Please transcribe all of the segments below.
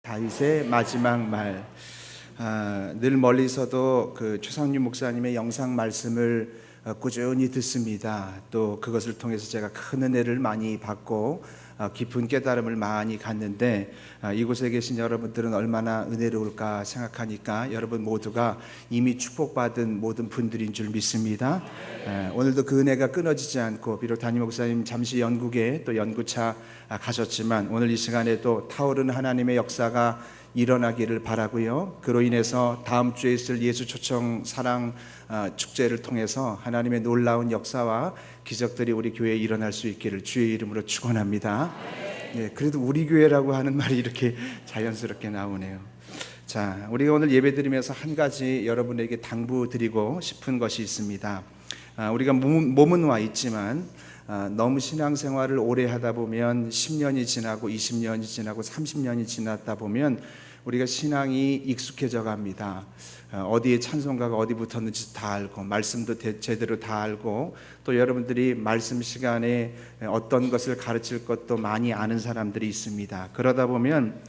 다윗의 마지막 말. 늘 멀리서도 그 최상윤 목사님의 영상 말씀을 꾸준히 듣습니다. 또 그것을 통해서 제가 큰 은혜를 많이 받고 깊은 깨달음을 많이 갖는데, 이곳에 계신 여러분들은 얼마나 은혜로울까 생각하니까 여러분 모두가 이미 축복받은 모든 분들인 줄 믿습니다. 오늘도 그 은혜가 끊어지지 않고, 비록 담임 목사님 잠시 영국에 또 연구차 가셨지만 오늘 이 시간에 또 타오르는 하나님의 역사가 일어나기를 바라고요. 그로 인해서 다음 주에 있을 예수 초청 사랑 축제를 통해서 하나님의 놀라운 역사와 기적들이 우리 교회에 일어날 수 있기를 주의 이름으로 축원합니다. 네, 그래도 우리 교회라고 하는 말이 이렇게 자연스럽게 나오네요. 자, 우리가 오늘 예배드리면서 한 가지 여러분에게 당부드리고 싶은 것이 있습니다. 우리가 몸은 와 있지만 너무 신앙생활을 오래 하다 보면 10년이 지나고 20년이 지나고 30년이 지났다 보면 우리가 신앙이 익숙해져 갑니다. 어디에 찬송가가 어디 붙었는지 다 알고, 말씀도 제대로 다 알고, 또 여러분들이 말씀 시간에 어떤 것을 가르칠 것도 많이 아는 사람들이 있습니다. 그러다 보면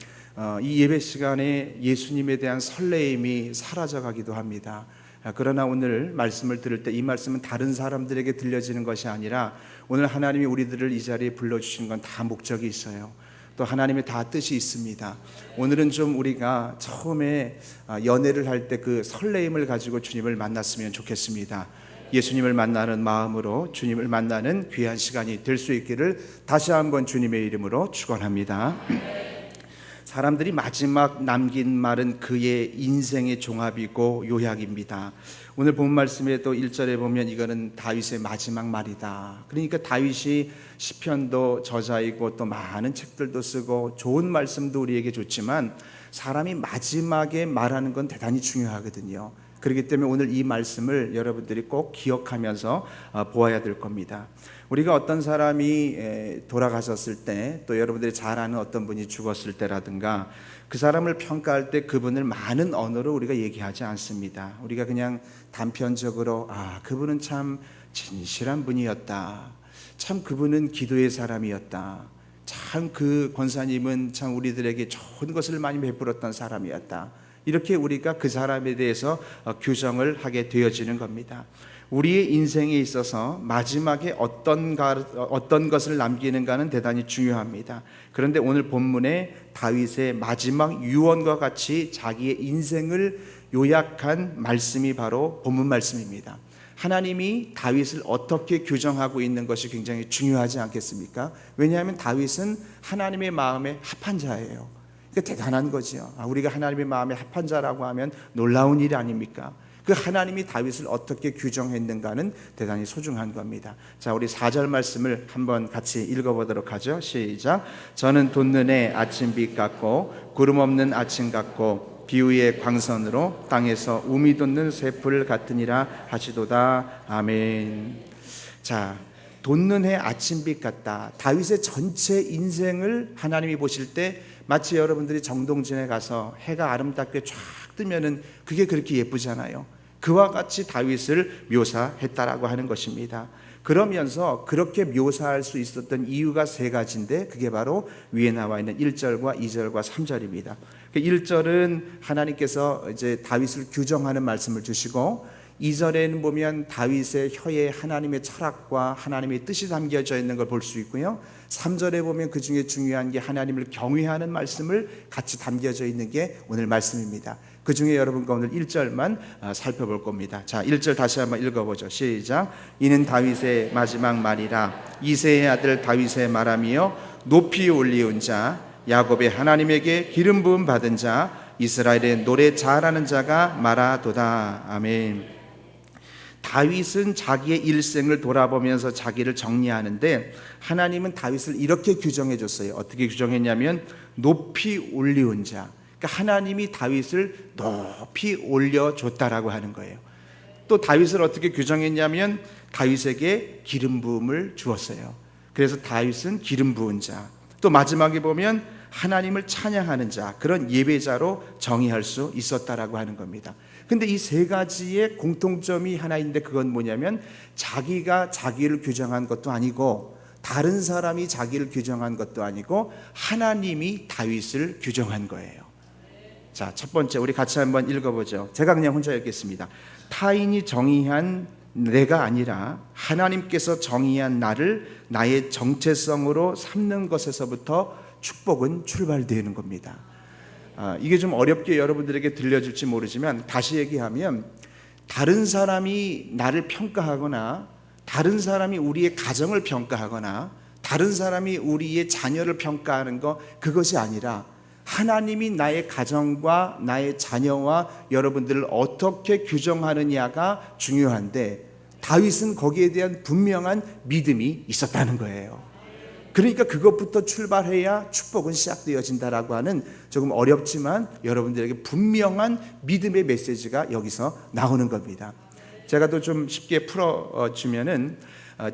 이 예배 시간에 예수님에 대한 설레임이 사라져 가기도 합니다. 그러나 오늘 말씀을 들을 때 이 말씀은 다른 사람들에게 들려지는 것이 아니라 오늘 하나님이 우리들을 이 자리에 불러주신 건 다 목적이 있어요. 또 하나님의 다 뜻이 있습니다. 오늘은 좀 우리가 처음에 연애를 할 때 그 설레임을 가지고 주님을 만났으면 좋겠습니다. 예수님을 만나는 마음으로 주님을 만나는 귀한 시간이 될 수 있기를 다시 한번 주님의 이름으로 축원합니다. 사람들이 마지막 남긴 말은 그의 인생의 종합이고 요약입니다. 오늘 본 말씀에 또 1절에 보면 이거는 다윗의 마지막 말이다. 그러니까 다윗이 시편도 저자이고 또 많은 책들도 쓰고 좋은 말씀도 우리에게 줬지만 사람이 마지막에 말하는 건 대단히 중요하거든요. 그렇기 때문에 오늘 이 말씀을 여러분들이 꼭 기억하면서 보아야 될 겁니다. 우리가 어떤 사람이 돌아가셨을 때, 또 여러분들이 잘 아는 어떤 분이 죽었을 때라든가 그 사람을 평가할 때 그분을 많은 언어로 우리가 얘기하지 않습니다. 우리가 그냥 단편적으로 그분은 참 진실한 분이었다, 참 그분은 기도의 사람이었다, 참 그 권사님은 참 우리들에게 좋은 것을 많이 베풀었던 사람이었다, 이렇게 우리가 그 사람에 대해서 규정을 하게 되어지는 겁니다. 우리의 인생에 있어서 마지막에 어떤 것을 남기는가는 대단히 중요합니다. 그런데 오늘 본문에 다윗의 마지막 유언과 같이 자기의 인생을 요약한 말씀이 바로 본문 말씀입니다. 하나님이 다윗을 어떻게 규정하고 있는 것이 굉장히 중요하지 않겠습니까? 왜냐하면 다윗은 하나님의 마음에 합한 자예요. 대단한 거죠. 우리가 하나님의 마음에 합한 자라고 하면 놀라운 일이 아닙니까? 그 하나님이 다윗을 어떻게 규정했는가는 대단히 소중한 겁니다. 자, 우리 4절 말씀을 한번 같이 읽어보도록 하죠. 시작. 저는 돋는의 아침빛 같고 구름 없는 아침 같고 비유의 광선으로 땅에서 우미 돋는 쇠풀 같으니라 하시도다. 아멘. 자, 돋는 해 아침빛 같다. 다윗의 전체 인생을 하나님이 보실 때 마치 여러분들이 정동진에 가서 해가 아름답게 쫙 뜨면은 그게 그렇게 예쁘잖아요. 그와 같이 다윗을 묘사했다라고 하는 것입니다. 그러면서 그렇게 묘사할 수 있었던 이유가 세 가지인데 그게 바로 위에 나와 있는 1절과 2절과 3절입니다. 1절은 하나님께서 이제 다윗을 규정하는 말씀을 주시고, 2절에는 보면 다윗의 혀에 하나님의 철학과 하나님의 뜻이 담겨져 있는 걸 볼 수 있고요. 3절에 보면 그 중에 중요한 게 하나님을 경외하는 말씀을 같이 담겨져 있는 게 오늘 말씀입니다. 그 중에 여러분과 오늘 1절만 살펴볼 겁니다. 자, 1절 다시 한번 읽어보죠. 시작. 이는 다윗의 마지막 말이라. 이새의 아들 다윗의 말하며 높이 올리운 자, 야곱의 하나님에게 기름 부음 받은 자, 이스라엘의 노래 잘하는 자가 말하도다. 아멘. 다윗은 자기의 일생을 돌아보면서 자기를 정리하는데 하나님은 다윗을 이렇게 규정해 줬어요. 어떻게 규정했냐면 높이 올리운 자. 그러니까 하나님이 다윗을 높이 올려줬다라고 하는 거예요. 또 다윗을 어떻게 규정했냐면 다윗에게 기름 부음을 주었어요. 그래서 다윗은 기름 부은 자. 또 마지막에 보면 하나님을 찬양하는 자, 그런 예배자로 정의할 수 있었다라고 하는 겁니다. 근데 이 세 가지의 공통점이 하나 있는데 그건 뭐냐면 자기가 자기를 규정한 것도 아니고 다른 사람이 자기를 규정한 것도 아니고 하나님이 다윗을 규정한 거예요. 자, 첫 번째 우리 같이 한번 읽어보죠. 제가 그냥 혼자 읽겠습니다. 타인이 정의한 내가 아니라 하나님께서 정의한 나를 나의 정체성으로 삼는 것에서부터 축복은 출발되는 겁니다. 이게 좀 어렵게 여러분들에게 들려질지 모르지만 다시 얘기하면 다른 사람이 나를 평가하거나 다른 사람이 우리의 가정을 평가하거나 다른 사람이 우리의 자녀를 평가하는 거 그것이 아니라 하나님이 나의 가정과 나의 자녀와 여러분들을 어떻게 규정하느냐가 중요한데 다윗은 거기에 대한 분명한 믿음이 있었다는 거예요. 그러니까 그것부터 출발해야 축복은 시작되어진다라고 하는 조금 어렵지만 여러분들에게 분명한 믿음의 메시지가 여기서 나오는 겁니다. 제가 또 좀 쉽게 풀어주면은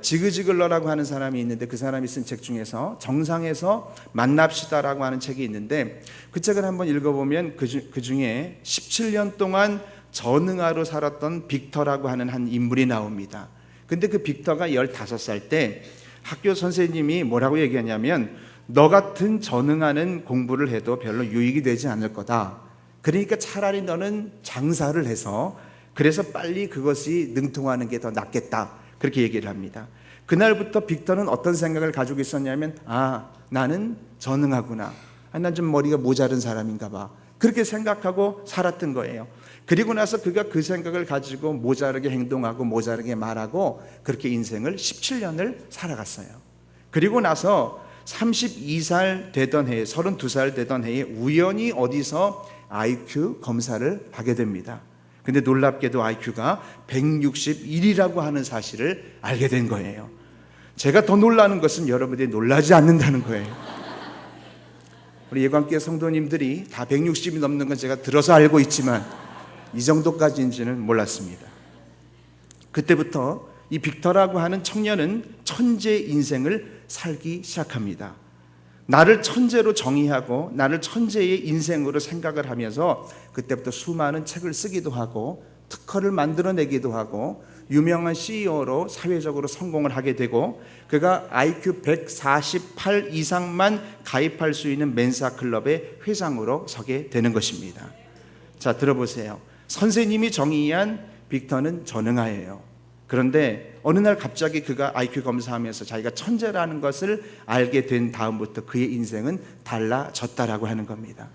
지그지글러라고 하는 사람이 있는데 그 사람이 쓴 책 중에서 정상에서 만납시다라고 하는 책이 있는데 그 책을 한번 읽어보면 그 중에 17년 동안 전응아로 살았던 빅터라고 하는 한 인물이 나옵니다. 근데 그 빅터가 15살 때 학교 선생님이 뭐라고 얘기하냐면 너 같은 전응아는 공부를 해도 별로 유익이 되지 않을 거다. 그러니까 차라리 너는 장사를 해서 그래서 빨리 그것이 능통하는 게 더 낫겠다. 그렇게 얘기를 합니다. 그날부터 빅터는 어떤 생각을 가지고 있었냐면 나는 전응하구나. 난 좀 머리가 모자른 사람인가 봐. 그렇게 생각하고 살았던 거예요. 그리고 나서 그가 그 생각을 가지고 모자르게 행동하고 모자르게 말하고 그렇게 인생을 17년을 살아갔어요. 그리고 나서 32살 되던 해에 32살 되던 해에 우연히 어디서 IQ 검사를 하게 됩니다. 근데 놀랍게도 IQ가 161이라고 하는 사실을 알게 된 거예요. 제가 더 놀라는 것은 여러분들이 놀라지 않는다는 거예요. 우리 예관교회 성도님들이 다 160이 넘는 건 제가 들어서 알고 있지만 이 정도까지인지는 몰랐습니다. 그때부터 이 빅터라고 하는 청년은 천재 인생을 살기 시작합니다. 나를 천재로 정의하고 나를 천재의 인생으로 생각을 하면서 그때부터 수많은 책을 쓰기도 하고 특허를 만들어내기도 하고 유명한 CEO로 사회적으로 성공을 하게 되고 그가 IQ 148 이상만 가입할 수 있는 멘사 클럽의 회장으로 서게 되는 것입니다. 자, 들어보세요. 선생님이 정의한 빅터는 전응아예요. 그런데 어느 날 갑자기 그가 IQ 검사하면서 자기가 천재라는 것을 알게 된 다음부터 그의 인생은 달라졌다라고 하는 겁니다.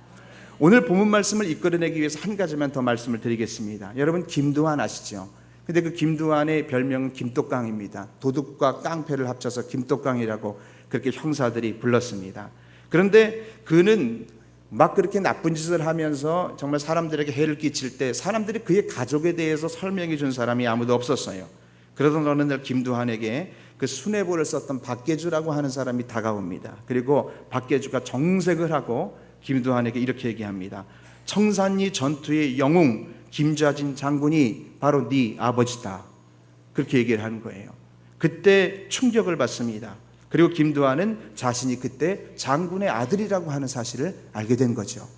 오늘 본문 말씀을 이끌어내기 위해서 한 가지만 더 말씀을 드리겠습니다. 여러분 김두한 아시죠? 근데 그 김두한의 별명은 김똑강입니다. 도둑과 깡패를 합쳐서 김똑강이라고 그렇게 형사들이 불렀습니다. 그런데 그는 막 그렇게 나쁜 짓을 하면서 정말 사람들에게 해를 끼칠 때 사람들이 그의 가족에 대해서 설명해 준 사람이 아무도 없었어요. 그러던 어느 날 김두한에게 그 수뇌부를 썼던 박계주라고 하는 사람이 다가옵니다. 그리고 박계주가 정색을 하고 김두한에게 이렇게 얘기합니다. 청산리 전투의 영웅 김좌진 장군이 바로 네 아버지다. 그렇게 얘기를 하는 거예요. 그때 충격을 받습니다. 그리고 김두한은 자신이 그때 장군의 아들이라고 하는 사실을 알게 된 거죠.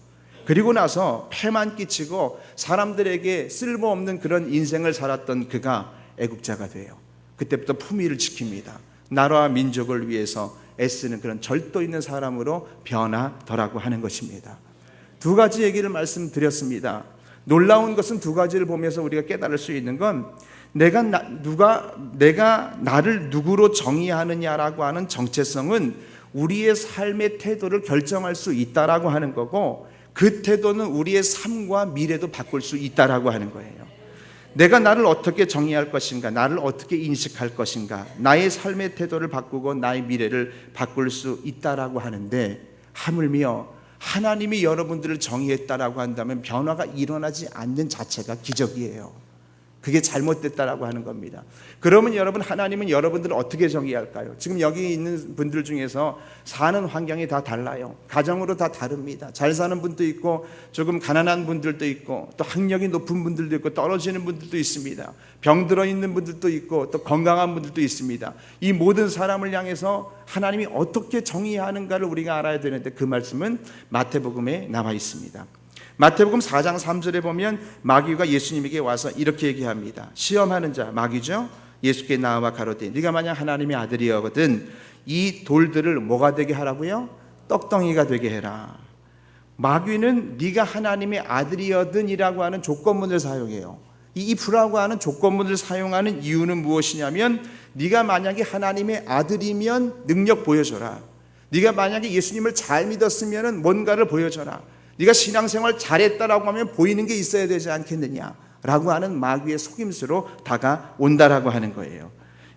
그리고 나서 패만 끼치고 사람들에게 쓸모없는 그런 인생을 살았던 그가 애국자가 돼요. 그때부터 품위를 지킵니다. 나라와 민족을 위해서 애쓰는 그런 절도 있는 사람으로 변하더라고 하는 것입니다. 두 가지 얘기를 말씀드렸습니다. 놀라운 것은 두 가지를 보면서 우리가 깨달을 수 있는 건 내가 나를 누구로 정의하느냐라고 하는 정체성은 우리의 삶의 태도를 결정할 수 있다라고 하는 거고 그 태도는 우리의 삶과 미래도 바꿀 수 있다라고 하는 거예요. 내가 나를 어떻게 정의할 것인가, 나를 어떻게 인식할 것인가, 나의 삶의 태도를 바꾸고 나의 미래를 바꿀 수 있다라고 하는데 하물며 하나님이 여러분들을 정의했다라고 한다면 변화가 일어나지 않는 자체가 기적이에요. 그게 잘못됐다라고 하는 겁니다. 그러면 여러분, 하나님은 여러분들을 어떻게 정의할까요? 지금 여기 있는 분들 중에서 사는 환경이 다 달라요. 가정으로 다 다릅니다. 잘 사는 분도 있고 조금 가난한 분들도 있고 또 학력이 높은 분들도 있고 떨어지는 분들도 있습니다. 병들어 있는 분들도 있고 또 건강한 분들도 있습니다. 이 모든 사람을 향해서 하나님이 어떻게 정의하는가를 우리가 알아야 되는데 그 말씀은 마태복음에 나와 있습니다. 마태복음 4장 3절에 보면 마귀가 예수님에게 와서 이렇게 얘기합니다. 시험하는 자, 마귀죠. 예수께 나와 가로되 네가 만약 하나님의 아들이거든 이 돌들을 뭐가 되게 하라고요? 떡덩이가 되게 해라. 마귀는 네가 하나님의 아들이여든이라고 하는 조건문을 사용해요. 이 if라고 하는 조건문을 사용하는 이유는 무엇이냐면, 네가 만약에 하나님의 아들이면 능력 보여줘라. 네가 만약에 예수님을 잘 믿었으면 뭔가를 보여줘라. 네가 신앙생활 잘했다라고 하면 보이는 게 있어야 되지 않겠느냐라고 하는 마귀의 속임수로 다가온다라고 하는 거예요.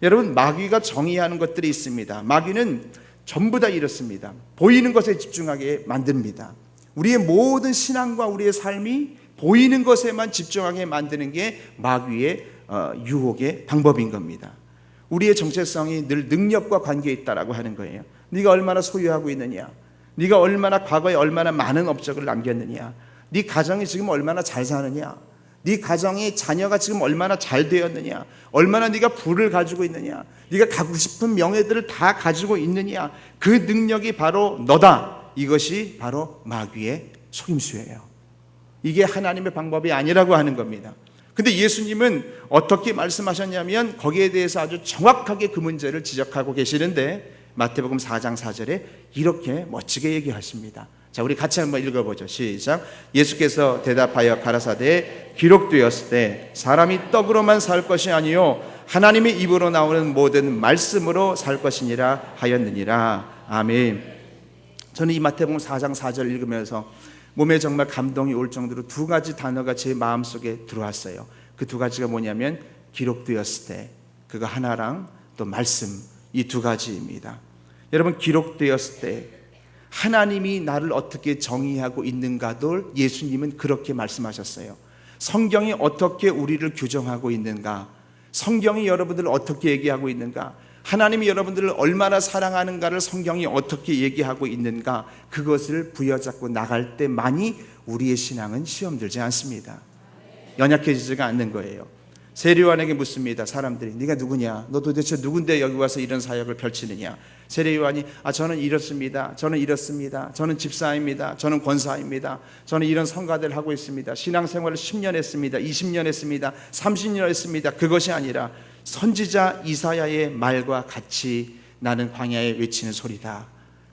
여러분, 마귀가 정의하는 것들이 있습니다. 마귀는 전부 다 이렇습니다. 보이는 것에 집중하게 만듭니다. 우리의 모든 신앙과 우리의 삶이 보이는 것에만 집중하게 만드는 게 마귀의 유혹의 방법인 겁니다. 우리의 정체성이 늘 능력과 관계에 있다라고 하는 거예요. 네가 얼마나 소유하고 있느냐, 네가 얼마나 과거에 얼마나 많은 업적을 남겼느냐, 네 가정이 지금 얼마나 잘 사느냐, 네 가정의 자녀가 지금 얼마나 잘 되었느냐, 얼마나 네가 부를 가지고 있느냐, 네가 갖고 싶은 명예들을 다 가지고 있느냐, 그 능력이 바로 너다. 이것이 바로 마귀의 속임수예요. 이게 하나님의 방법이 아니라고 하는 겁니다. 근데 예수님은 어떻게 말씀하셨냐면 거기에 대해서 아주 정확하게 그 문제를 지적하고 계시는데, 마태복음 4장 4절에 이렇게 멋지게 얘기하십니다. 자, 우리 같이 한번 읽어보죠. 시작. 예수께서 대답하여 가라사대 기록되었을 때 사람이 떡으로만 살 것이 아니요 하나님의 입으로 나오는 모든 말씀으로 살 것이니라 하였느니라. 아멘. 저는 이 마태복음 4장 4절 읽으면서 몸에 정말 감동이 올 정도로 두 가지 단어가 제 마음속에 들어왔어요. 그 두 가지가 뭐냐면 기록되었을 때, 그거 하나랑 또 말씀, 이 두 가지입니다. 여러분, 기록되었을 때 하나님이 나를 어떻게 정의하고 있는가도 예수님은 그렇게 말씀하셨어요. 성경이 어떻게 우리를 규정하고 있는가, 성경이 여러분들을 어떻게 얘기하고 있는가, 하나님이 여러분들을 얼마나 사랑하는가를 성경이 어떻게 얘기하고 있는가, 그것을 부여잡고 나갈 때만이 우리의 신앙은 시험 들지 않습니다. 연약해지지가 않는 거예요. 세례요한에게 묻습니다. 사람들이 네가 누구냐, 너 도대체 누군데 여기 와서 이런 사역을 펼치느냐. 세례요한이 저는 이렇습니다, 저는 이렇습니다, 저는 집사입니다, 저는 권사입니다, 저는 이런 성가대를 하고 있습니다, 신앙생활을 10년 했습니다, 20년 했습니다, 30년 했습니다. 그것이 아니라 선지자 이사야의 말과 같이 나는 광야에 외치는 소리다.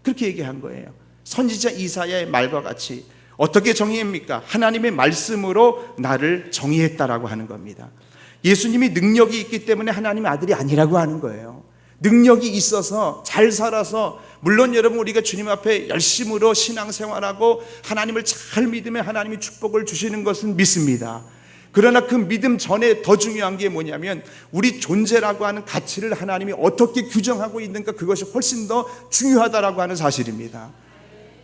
그렇게 얘기한 거예요. 선지자 이사야의 말과 같이. 어떻게 정의합니까? 하나님의 말씀으로 나를 정의했다라고 하는 겁니다. 예수님이 능력이 있기 때문에 하나님의 아들이 아니라고 하는 거예요. 능력이 있어서 잘 살아서, 물론 여러분 우리가 주님 앞에 열심으로 신앙생활하고 하나님을 잘 믿으면 하나님이 축복을 주시는 것은 믿습니다. 그러나 그 믿음 전에 더 중요한 게 뭐냐면 우리 존재라고 하는 가치를 하나님이 어떻게 규정하고 있는가, 그것이 훨씬 더 중요하다라고 하는 사실입니다.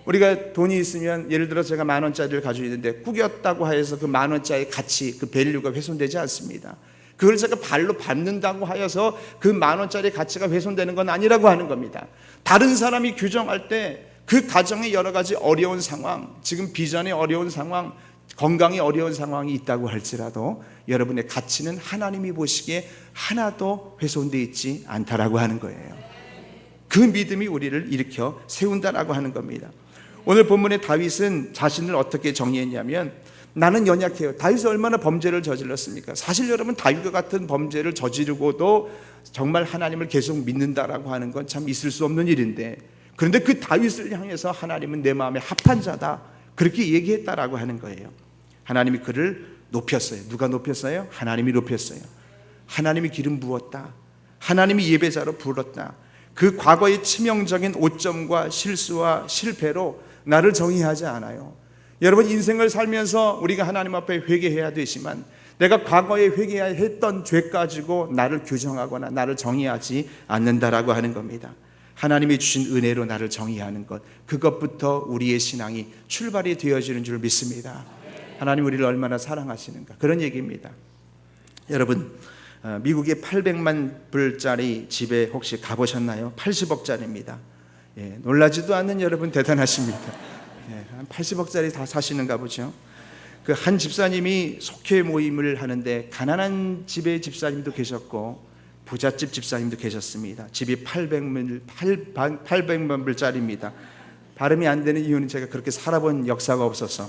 우리가 돈이 있으면, 예를 들어 제가 10,000원짜리를 가지고 있는데 꾸겼다고 해서 그 10,000원짜리 가치, 그 밸류가 훼손되지 않습니다. 그걸 제가 발로 밟는다고 하여서 그 10,000원짜리 가치가 훼손되는 건 아니라고 하는 겁니다. 다른 사람이 규정할 때 그 가정의 여러 가지 어려운 상황, 지금 비전의 어려운 상황, 건강이 어려운 상황이 있다고 할지라도 여러분의 가치는 하나님이 보시기에 하나도 훼손되어 있지 않다라고 하는 거예요. 그 믿음이 우리를 일으켜 세운다라고 하는 겁니다. 오늘 본문의 다윗은 자신을 어떻게 정의했냐면, 나는 연약해요. 다윗이 얼마나 범죄를 저질렀습니까? 사실 여러분, 다윗과 같은 범죄를 저지르고도 정말 하나님을 계속 믿는다라고 하는 건 참 있을 수 없는 일인데, 그런데 그 다윗을 향해서 하나님은 내 마음에 합한 자다, 그렇게 얘기했다라고 하는 거예요. 하나님이 그를 높였어요. 누가 높였어요? 하나님이 높였어요. 하나님이 기름 부었다. 하나님이 예배자로 불렀다. 그 과거의 치명적인 오점과 실수와 실패로 나를 정의하지 않아요. 여러분, 인생을 살면서 우리가 하나님 앞에 회개해야 되지만 내가 과거에 회개했던 죄 가지고 나를 규정하거나 나를 정의하지 않는다라고 하는 겁니다. 하나님이 주신 은혜로 나를 정의하는 것, 그것부터 우리의 신앙이 출발이 되어지는 줄 믿습니다. 하나님 우리를 얼마나 사랑하시는가, 그런 얘기입니다. 여러분, 미국의 800만 불짜리 집에 혹시 가보셨나요? 80억짜리입니다. 예, 놀라지도 않는 여러분 대단하십니다. 예, 한 80억짜리 다 사시는가 보죠. 그 한 집사님이 속회 모임을 하는데 가난한 집의 집사님도 계셨고 부잣집 집사님도 계셨습니다. 집이 800만 불짜리입니다. 발음이 안 되는 이유는 제가 그렇게 살아본 역사가 없어서.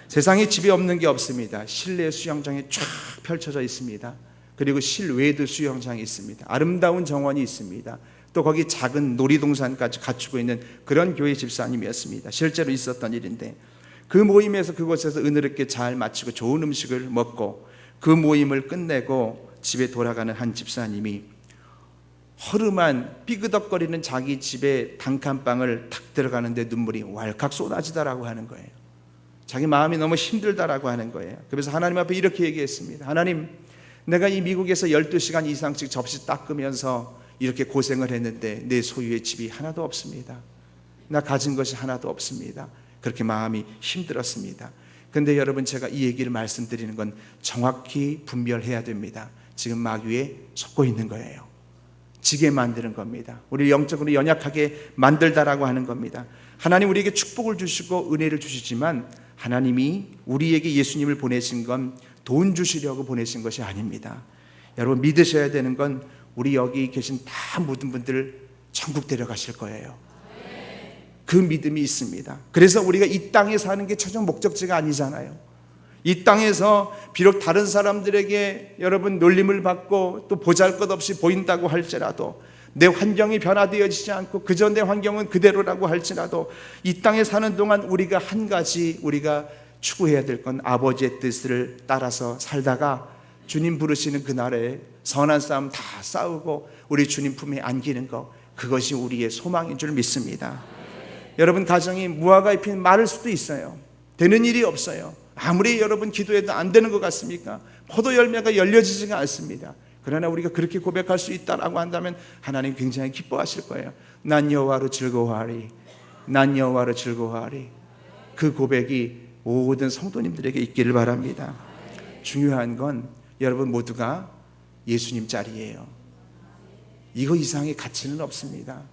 세상에 집이 없는 게 없습니다. 실내 수영장이 쫙 펼쳐져 있습니다. 그리고 실외에도 수영장이 있습니다. 아름다운 정원이 있습니다. 또 거기 작은 놀이동산까지 갖추고 있는 그런 교회 집사님이었습니다. 실제로 있었던 일인데, 그 모임에서 그곳에서 은혜롭게 잘 마치고 좋은 음식을 먹고 그 모임을 끝내고 집에 돌아가는 한 집사님이 허름한 삐그덕거리는 자기 집에 단칸방을 탁 들어가는데 눈물이 왈칵 쏟아지다라고 하는 거예요. 자기 마음이 너무 힘들다라고 하는 거예요. 그래서 하나님 앞에 이렇게 얘기했습니다. 하나님, 내가 이 미국에서 12시간 이상씩 접시 닦으면서 이렇게 고생을 했는데 내 소유의 집이 하나도 없습니다. 나 가진 것이 하나도 없습니다. 그렇게 마음이 힘들었습니다. 그런데 여러분, 제가 이 얘기를 말씀드리는 건 정확히 분별해야 됩니다. 지금 마귀에 속고 있는 거예요. 지게 만드는 겁니다. 우리 영적으로 연약하게 만들다라고 하는 겁니다. 하나님 우리에게 축복을 주시고 은혜를 주시지만 하나님이 우리에게 예수님을 보내신 건 돈 주시려고 보내신 것이 아닙니다. 여러분, 믿으셔야 되는 건 우리 여기 계신 다 모든 분들 천국 데려가실 거예요. 그 믿음이 있습니다. 그래서 우리가 이 땅에 사는 게 최종 목적지가 아니잖아요. 이 땅에서 비록 다른 사람들에게 여러분 놀림을 받고 또 보잘것없이 보인다고 할지라도, 내 환경이 변화되어지지 않고 그저 내 환경은 그대로라고 할지라도, 이 땅에 사는 동안 우리가 한 가지 우리가 추구해야 될 건 아버지의 뜻을 따라서 살다가 주님 부르시는 그날에 선한 싸움 다 싸우고 우리 주님 품에 안기는 것, 그것이 우리의 소망인 줄 믿습니다. 여러분, 가정이 무화과 잎이 마를 수도 있어요. 되는 일이 없어요. 아무리 여러분 기도해도 안 되는 것 같습니까? 포도 열매가 열려지지가 않습니다. 그러나 우리가 그렇게 고백할 수 있다라고 한다면 하나님 굉장히 기뻐하실 거예요. 난 여호와로 즐거워하리, 난 여호와로 즐거워하리. 그 고백이 모든 성도님들에게 있기를 바랍니다. 중요한 건 여러분 모두가 예수님 짤이에요. 이거 이상의 가치는 없습니다.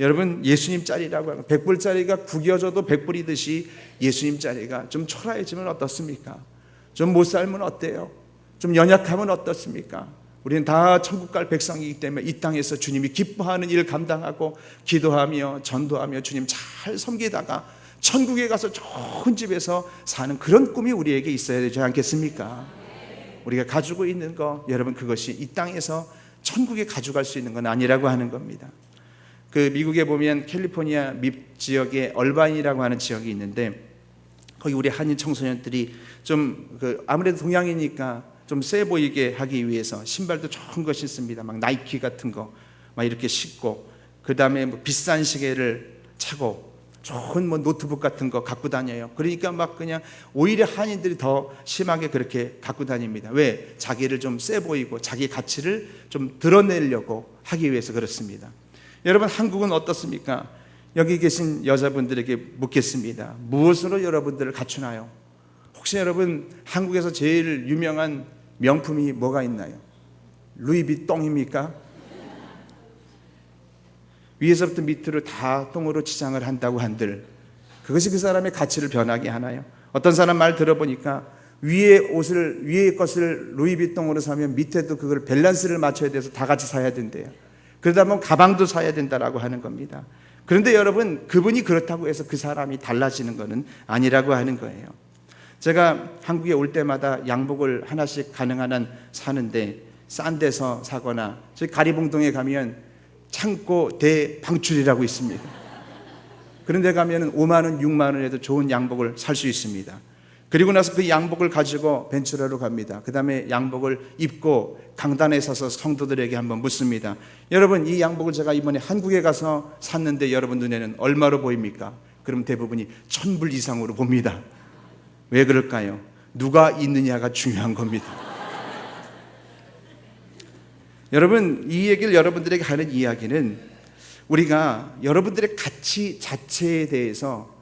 여러분, 예수님 짤이라고 하는 100불짜리가 구겨져도 100불이듯이 예수님 짤이가 좀 초라해지면 어떻습니까? 좀 못 살면 어때요? 좀 연약하면 어떻습니까? 우리는 다 천국 갈 백성이기 때문에 이 땅에서 주님이 기뻐하는 일 감당하고 기도하며 전도하며 주님 잘 섬기다가 천국에 가서 좋은 집에서 사는 그런 꿈이 우리에게 있어야 되지 않겠습니까? 우리가 가지고 있는 거, 여러분, 그것이 이 땅에서 천국에 가져갈 수 있는 건 아니라고 하는 겁니다. 그 미국에 보면 캘리포니아 밑 지역에 얼바인이라고 하는 지역이 있는데, 거기 우리 한인 청소년들이 좀 아무래도 동양이니까 좀 세 보이게 하기 위해서 신발도 좋은 거 신습니다. 막 나이키 같은 거 막 이렇게 신고, 그 다음에 뭐 비싼 시계를 차고 좋은 뭐 노트북 같은 거 갖고 다녀요. 그러니까 막 그냥 오히려 한인들이 더 심하게 그렇게 갖고 다닙니다. 왜? 자기를 좀 세 보이고 자기 가치를 좀 드러내려고 하기 위해서 그렇습니다. 여러분, 한국은 어떻습니까? 여기 계신 여자분들에게 묻겠습니다. 무엇으로 여러분들을 갖추나요? 혹시 여러분, 한국에서 제일 유명한 명품이 뭐가 있나요? 루이비통입니까? 위에서부터 밑으로 다 똥으로 치장을 한다고 한들 그것이 그 사람의 가치를 변하게 하나요? 어떤 사람 말 들어보니까 위에 것을 루이비통으로 사면 밑에도 그걸 밸런스를 맞춰야 돼서 다 같이 사야 된대요. 그러다 보면 가방도 사야 된다라고 하는 겁니다. 그런데 여러분, 그분이 그렇다고 해서 그 사람이 달라지는 것은 아니라고 하는 거예요. 제가 한국에 올 때마다 양복을 하나씩 가능한 한 사는데, 싼 데서 사거나 저희 가리봉동에 가면 창고 대방출이라고 있습니다. 그런 데 가면 5만 원, 6만 원에도 좋은 양복을 살 수 있습니다. 그리고 나서 그 양복을 가지고 벤츄라로 갑니다. 그 다음에 양복을 입고 강단에 서서 성도들에게 한번 묻습니다. 여러분, 이 양복을 제가 이번에 한국에 가서 샀는데 여러분 눈에는 얼마로 보입니까? 그럼 대부분이 1000불 이상으로 봅니다. 왜 그럴까요? 누가 있느냐가 중요한 겁니다. 여러분, 이 얘기를 여러분들에게 하는 이야기는 우리가 여러분들의 가치 자체에 대해서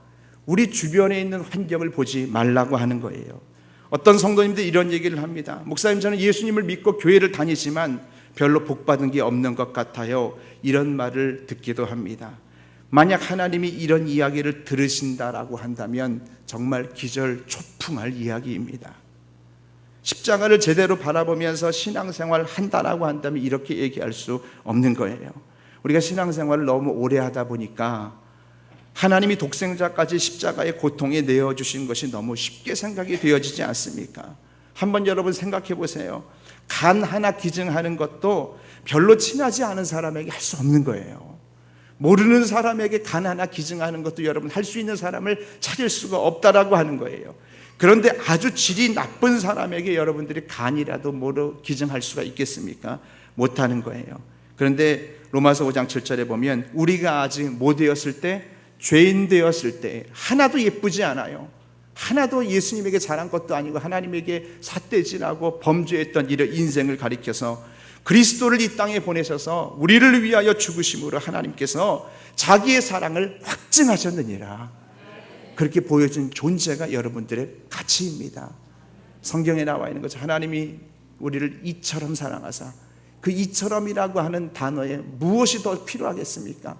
우리 주변에 있는 환경을 보지 말라고 하는 거예요. 어떤 성도님들이 이런 얘기를 합니다. 목사님, 저는 예수님을 믿고 교회를 다니지만 별로 복받은 게 없는 것 같아요. 이런 말을 듣기도 합니다. 만약 하나님이 이런 이야기를 들으신다라고 한다면 정말 기절초풍할 이야기입니다. 십자가를 제대로 바라보면서 신앙생활을 한다라고 한다면 이렇게 얘기할 수 없는 거예요. 우리가 신앙생활을 너무 오래 하다 보니까 하나님이 독생자까지 십자가의 고통에 내어주신 것이 너무 쉽게 생각이 되어지지 않습니까? 한번 여러분 생각해 보세요. 간 하나 기증하는 것도 별로 친하지 않은 사람에게 할 수 없는 거예요. 모르는 사람에게 간 하나 기증하는 것도 여러분 할 수 있는 사람을 찾을 수가 없다라고 하는 거예요. 그런데 아주 질이 나쁜 사람에게 여러분들이 간이라도 뭐로 기증할 수가 있겠습니까? 못하는 거예요. 그런데 로마서 5장 7절에 보면 우리가 아직 못 되었을 때, 죄인 되었을 때 하나도 예쁘지 않아요. 하나도 예수님에게 잘한 것도 아니고 하나님에게 삿대질하고 범죄했던 이런 인생을 가리켜서 그리스도를 이 땅에 보내셔서 우리를 위하여 죽으심으로 하나님께서 자기의 사랑을 확증하셨느니라. 그렇게 보여준 존재가 여러분들의 가치입니다. 성경에 나와 있는 거죠. 하나님이 우리를 이처럼 사랑하사, 그 이처럼이라고 하는 단어에 무엇이 더 필요하겠습니까?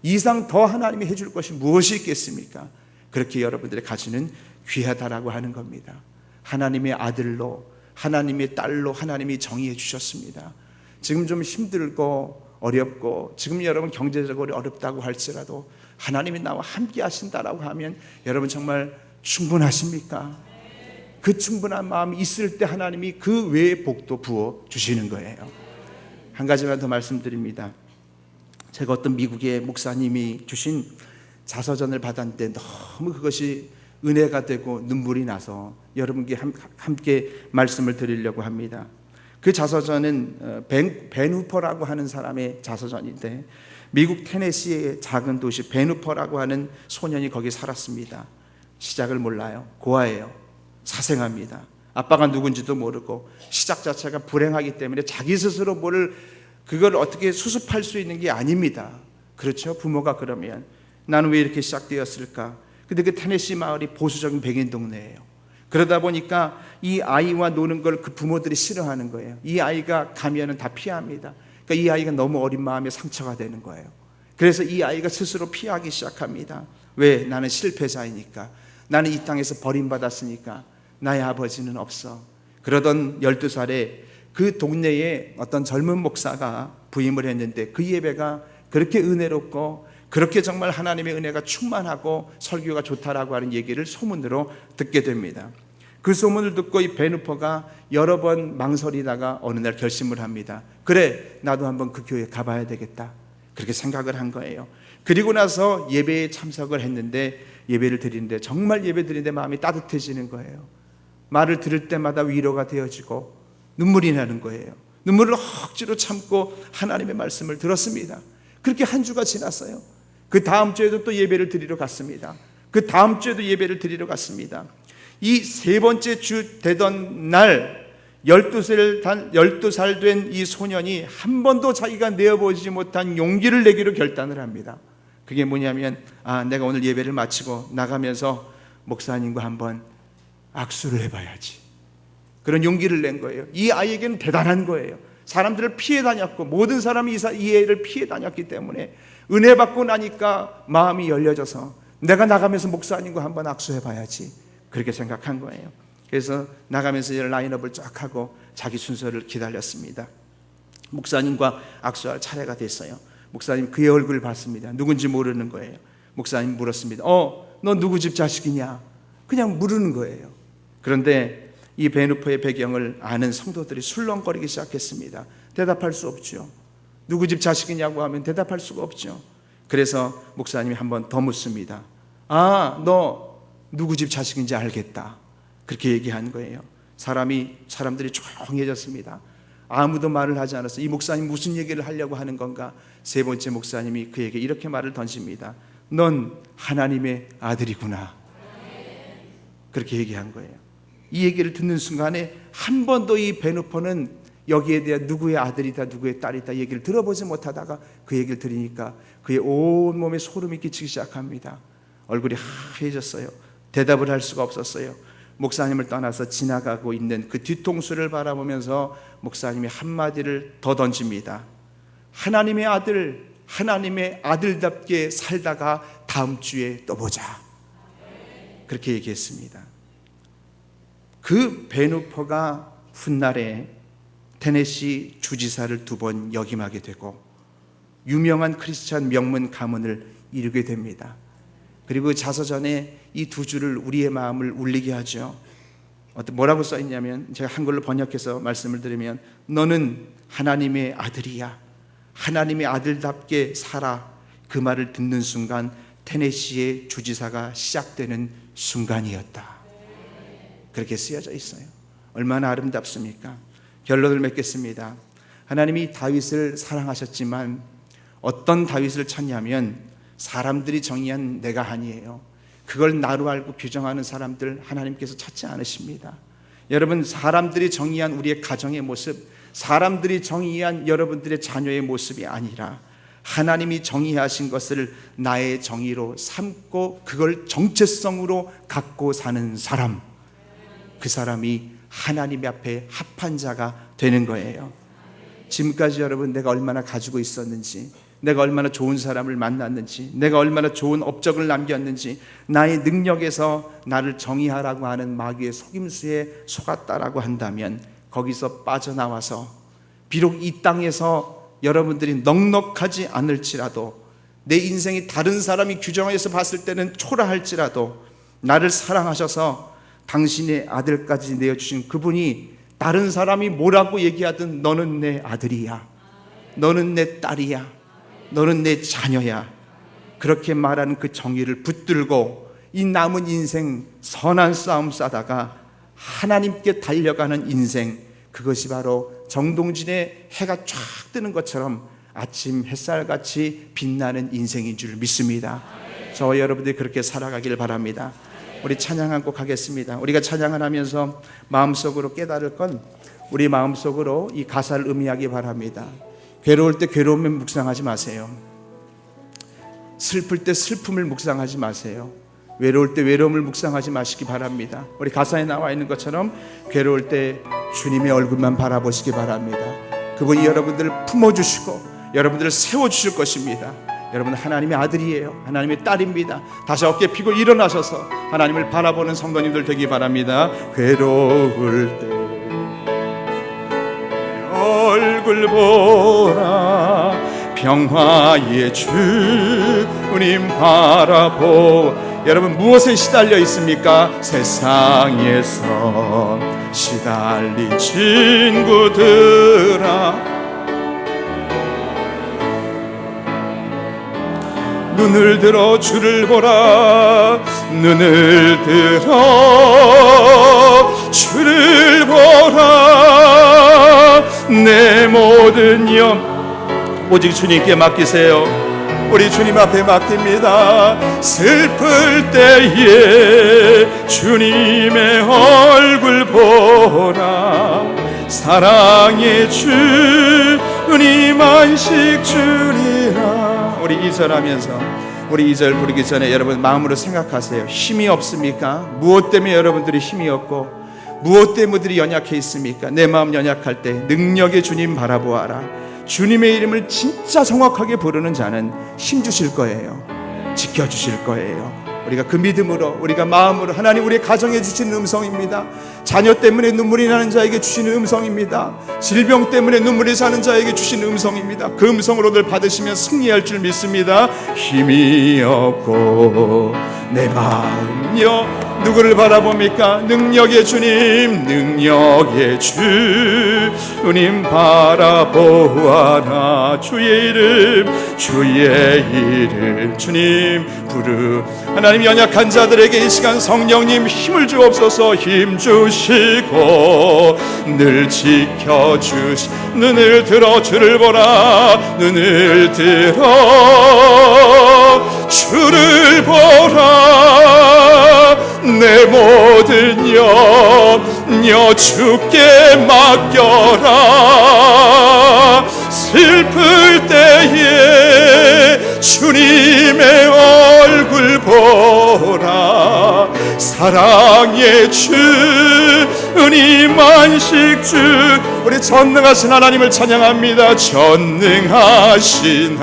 이상 더 하나님이 해줄 것이 무엇이 있겠습니까? 그렇게 여러분들의 가치는 귀하다라고 하는 겁니다. 하나님의 아들로, 하나님의 딸로 하나님이 정의해 주셨습니다. 지금 좀 힘들고 어렵고 지금 여러분 경제적으로 어렵다고 할지라도 하나님이 나와 함께 하신다라고 하면 여러분 정말 충분하십니까? 그 충분한 마음이 있을 때 하나님이 그 외의 복도 부어 주시는 거예요. 한 가지만 더 말씀드립니다. 제가 어떤 미국의 목사님이 주신 자서전을 받았는데 너무 그것이 은혜가 되고 눈물이 나서 여러분께 함께 말씀을 드리려고 합니다. 그 자서전은 벤 후퍼라고 하는 사람의 자서전인데 미국 테네시의 작은 도시 벤 후퍼라고 하는 소년이 거기 살았습니다. 시작을 몰라요. 고아예요. 사생합니다. 아빠가 누군지도 모르고 시작 자체가 불행하기 때문에 자기 스스로 그걸 어떻게 수습할 수 있는 게 아닙니다. 그렇죠? 부모가 그러면 나는 왜 이렇게 시작되었을까? 근데 그 테네시 마을이 보수적인 백인 동네예요. 그러다 보니까 이 아이와 노는 걸 그 부모들이 싫어하는 거예요. 이 아이가 가면은 다 피합니다. 그러니까 이 아이가 너무 어린 마음에 상처가 되는 거예요. 그래서 이 아이가 스스로 피하기 시작합니다. 왜? 나는 실패자이니까. 나는 이 땅에서 버림받았으니까. 나의 아버지는 없어. 그러던 12살에 그 동네에 어떤 젊은 목사가 부임을 했는데 그 예배가 그렇게 은혜롭고 그렇게 정말 하나님의 은혜가 충만하고 설교가 좋다라고 하는 얘기를 소문으로 듣게 됩니다. 그 소문을 듣고 이 베누퍼가 여러 번 망설이다가 어느 날 결심을 합니다. 그래, 나도 한번 그 교회에 가봐야 되겠다. 그렇게 생각을 한 거예요. 그리고 나서 예배에 참석을 했는데 예배를 드리는데 정말 예배 드리는데 마음이 따뜻해지는 거예요. 말을 들을 때마다 위로가 되어지고 눈물이 나는 거예요. 눈물을 억지로 참고 하나님의 말씀을 들었습니다. 그렇게 한 주가 지났어요. 그 다음 주에도 또 예배를 드리러 갔습니다. 그 다음 주에도 예배를 드리러 갔습니다. 이 세 번째 주 되던 날 12살 된 이 소년이 한 번도 자기가 내어보지 못한 용기를 내기로 결단을 합니다. 그게 뭐냐면 내가 오늘 예배를 마치고 나가면서 목사님과 한번 악수를 해봐야지. 그런 용기를 낸 거예요. 이 아이에게는 대단한 거예요. 사람들을 피해 다녔고 모든 사람이 이 애를 피해 다녔기 때문에 은혜 받고 나니까 마음이 열려져서 내가 나가면서 목사님과 한번 악수해봐야지 그렇게 생각한 거예요. 그래서 나가면서 라인업을 쫙 하고 자기 순서를 기다렸습니다. 목사님과 악수할 차례가 됐어요. 목사님 그의 얼굴을 봤습니다. 누군지 모르는 거예요. 목사님 물었습니다. 너 누구 집 자식이냐? 그냥 물으는 거예요. 그런데 이 베누퍼의 배경을 아는 성도들이 술렁거리기 시작했습니다. 대답할 수 없죠. 누구 집 자식이냐고 하면 대답할 수가 없죠. 그래서 목사님이 한 번 더 묻습니다. 너 누구 집 자식인지 알겠다. 그렇게 얘기한 거예요. 사람들이 조용해졌습니다. 아무도 말을 하지 않았어요. 이 목사님 무슨 얘기를 하려고 하는 건가? 세 번째 목사님이 그에게 이렇게 말을 던집니다. 넌 하나님의 아들이구나. 그렇게 얘기한 거예요. 이 얘기를 듣는 순간에 한 번도 이 베누퍼는 여기에 대한 누구의 아들이다 누구의 딸이다 얘기를 들어보지 못하다가 그 얘기를 들으니까 그의 온몸에 소름이 끼치기 시작합니다. 얼굴이 하얘졌어요. 대답을 할 수가 없었어요. 목사님을 떠나서 지나가고 있는 그 뒤통수를 바라보면서 목사님이 한마디를 더 던집니다. 하나님의 아들, 하나님의 아들답게 살다가 다음 주에 또 보자. 그렇게 얘기했습니다. 그 베누퍼가 훗날에 테네시 주지사를 2번 역임하게 되고 유명한 크리스찬 명문 가문을 이루게 됩니다. 그리고 자서전에 이 두 줄을 우리의 마음을 울리게 하죠. 뭐라고 써 있냐면, 제가 한글로 번역해서 말씀을 드리면, 너는 하나님의 아들이야, 하나님의 아들답게 살아. 그 말을 듣는 순간 테네시의 주지사가 시작되는 순간이었다. 그렇게 쓰여져 있어요. 얼마나 아름답습니까? 결론을 맺겠습니다. 하나님이 다윗을 사랑하셨지만 어떤 다윗을 찾냐면, 사람들이 정의한 내가 아니에요. 그걸 나로 알고 규정하는 사람들 하나님께서 찾지 않으십니다. 여러분, 사람들이 정의한 우리의 가정의 모습, 사람들이 정의한 여러분들의 자녀의 모습이 아니라 하나님이 정의하신 것을 나의 정의로 삼고 그걸 정체성으로 갖고 사는 사람, 그 사람이 하나님 앞에 합한 자가 되는 거예요. 지금까지 여러분, 내가 얼마나 가지고 있었는지, 내가 얼마나 좋은 사람을 만났는지, 내가 얼마나 좋은 업적을 남겼는지, 나의 능력에서 나를 정의하라고 하는 마귀의 속임수에 속았다라고 한다면, 거기서 빠져나와서 비록 이 땅에서 여러분들이 넉넉하지 않을지라도, 내 인생이 다른 사람이 규정해서 봤을 때는 초라할지라도, 나를 사랑하셔서 당신의 아들까지 내어주신 그분이 다른 사람이 뭐라고 얘기하든 너는 내 아들이야, 너는 내 딸이야, 너는 내 자녀야, 그렇게 말하는 그 정의를 붙들고 이 남은 인생 선한 싸움 싸다가 하나님께 달려가는 인생, 그것이 바로 정동진의 해가 쫙 뜨는 것처럼 아침 햇살같이 빛나는 인생인 줄 믿습니다. 저와 여러분들이 그렇게 살아가길 바랍니다. 우리 찬양 한 곡 하겠습니다. 우리가 찬양을 하면서 마음속으로 깨달을 건, 우리 마음속으로 이 가사를 음미하기 바랍니다. 괴로울 때 괴로움을 묵상하지 마세요. 슬플 때 슬픔을 묵상하지 마세요. 외로울 때 외로움을 묵상하지 마시기 바랍니다. 우리 가사에 나와 있는 것처럼 괴로울 때 주님의 얼굴만 바라보시기 바랍니다. 그분이 여러분들을 품어주시고 여러분들을 세워주실 것입니다. 여러분, 하나님의 아들이에요. 하나님의 딸입니다. 다시 어깨 펴고 일어나셔서 하나님을 바라보는 성도님들 되기 바랍니다. 괴로울 때 얼굴 보라, 평화의 주님 바라보. 여러분, 무엇에 시달려 있습니까? 세상에서 시달린 친구들아, 눈을 들어 주를 보라, 눈을 들어 주를 보라. 내 모든 영 오직 주님께 맡기세요. 우리 주님 앞에 맡깁니다. 슬플 때에 주님의 얼굴 보라, 사랑의 주님 안식 주리라. 우리 2절 하면서, 우리 2절 부르기 전에 여러분 마음으로 생각하세요. 힘이 없습니까? 무엇 때문에 여러분들이 힘이 없고 무엇 때문에 연약해 있습니까? 내 마음 연약할 때 능력의 주님 바라보아라. 주님의 이름을 진짜 정확하게 부르는 자는 힘 주실 거예요. 지켜주실 거예요. 우리가 그 믿음으로, 우리가 마음으로, 하나님 우리의 가정에 주시는 음성입니다. 자녀 때문에 눈물이 나는 자에게 주시는 음성입니다. 질병 때문에 눈물이 사는 자에게 주시는 음성입니다. 그 음성으로 늘 받으시면 승리할 줄 믿습니다. 힘이 없고 내 마음요, 누구를 바라봅니까? 능력의 주님, 능력의 주님 바라보아라. 주의 이름, 주의 이름 주님 부르. 하나님, 연약한 자들에게 이 시간 성령님 힘을 주옵소서. 힘 주시고 늘 지켜주시. 눈을 들어 주를 보라, 눈을 들어 주를 보라. 내 모든 염려 주께 맡겨라. 슬플 때에 주님의 얼굴 보라. 사랑의 주님 안식 주. 우리 전능하신 하나님을 찬양합니다. 전능하신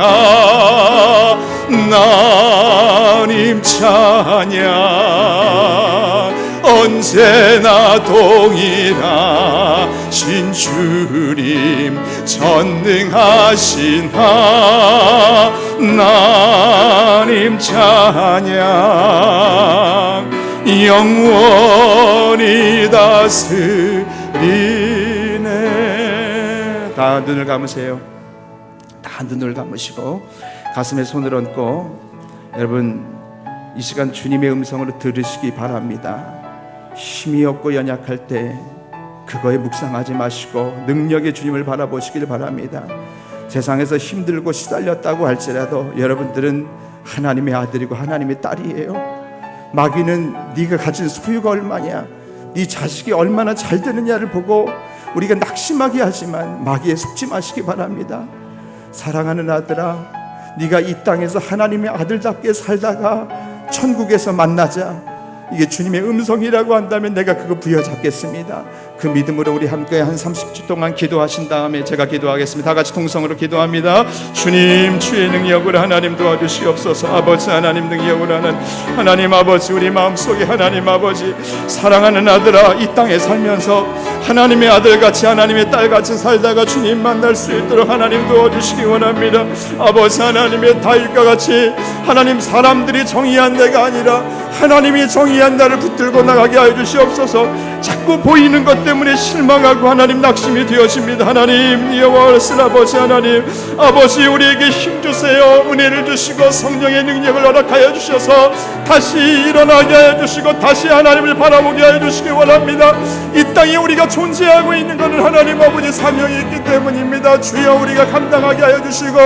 하나님 찬양. 언제나 동일하신 주님, 전능하신 하나님 찬양. 영원히 다 다스리네. 다 눈을 감으세요. 다 눈을 감으시고 가슴에 손을 얹고 여러분 이 시간 주님의 음성으로 들으시기 바랍니다. 힘이 없고 연약할 때 그거에 묵상하지 마시고 능력의 주님을 바라보시길 바랍니다. 세상에서 힘들고 시달렸다고 할지라도 여러분들은 하나님의 아들이고 하나님의 딸이에요. 마귀는 네가 가진 소유가 얼마냐, 네 자식이 얼마나 잘 되느냐를 보고 우리가 낙심하게 하지만 마귀에 속지 마시기 바랍니다. 사랑하는 아들아, 네가 이 땅에서 하나님의 아들답게 살다가 천국에서 만나자. 이게 주님의 음성이라고 한다면 내가 그거 부여잡겠습니다. 그 믿음으로 우리 함께 한 30초 동안 기도하신 다음에 제가 기도하겠습니다. 다 같이 동성으로 기도합니다. 주님, 주의 능력으로 하나님 도와주시옵소서. 아버지 하나님 능력으로 하나님 아버지, 우리 마음속에 하나님 아버지, 사랑하는 아들아, 이 땅에 살면서 하나님의 아들같이 하나님의 딸같이 살다가 주님 만날 수 있도록 하나님 도와주시기 원합니다. 아버지 하나님의 다윗과 같이 하나님, 사람들이 정의한 내가 아니라 하나님이 정의한 나를 붙들고 나가게 하여 주시옵소서. 자꾸 보이는 것 때문에 실망하고 하나님 낙심이 되어집니다. 하나님, 여호와의 아버지 하나님, 아버지 우리에게 힘주세요. 은혜를 주시고 성령의 능력을 허락하여 주셔서 다시 일어나게 하여 주시고 다시 하나님을 바라보게 하여 주시기 원합니다. 이 땅에 우리가 존재하고 있는 것은 하나님 아버지 사명이 있기 때문입니다. 주여, 우리가 감당하게 하여 주시고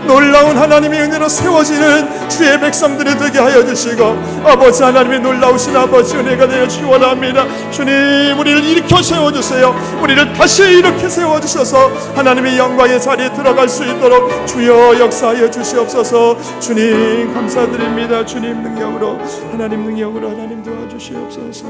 놀라운 하나님의 은혜로 세워지는 주의 백성들이 되게 하여 주시고 아버지 하나님의 놀라우신 아버지 은혜가 되어 주시기 원합니다. 주님, 우리를 일으켜 세워주세요. 우리를 다시 이렇게 세워주셔서 하나님의 영광의 자리에 들어갈 수 있도록 주여 역사하여 주시옵소서. 주님 감사드립니다. 주님 능력으로 하나님 도와주시옵소서.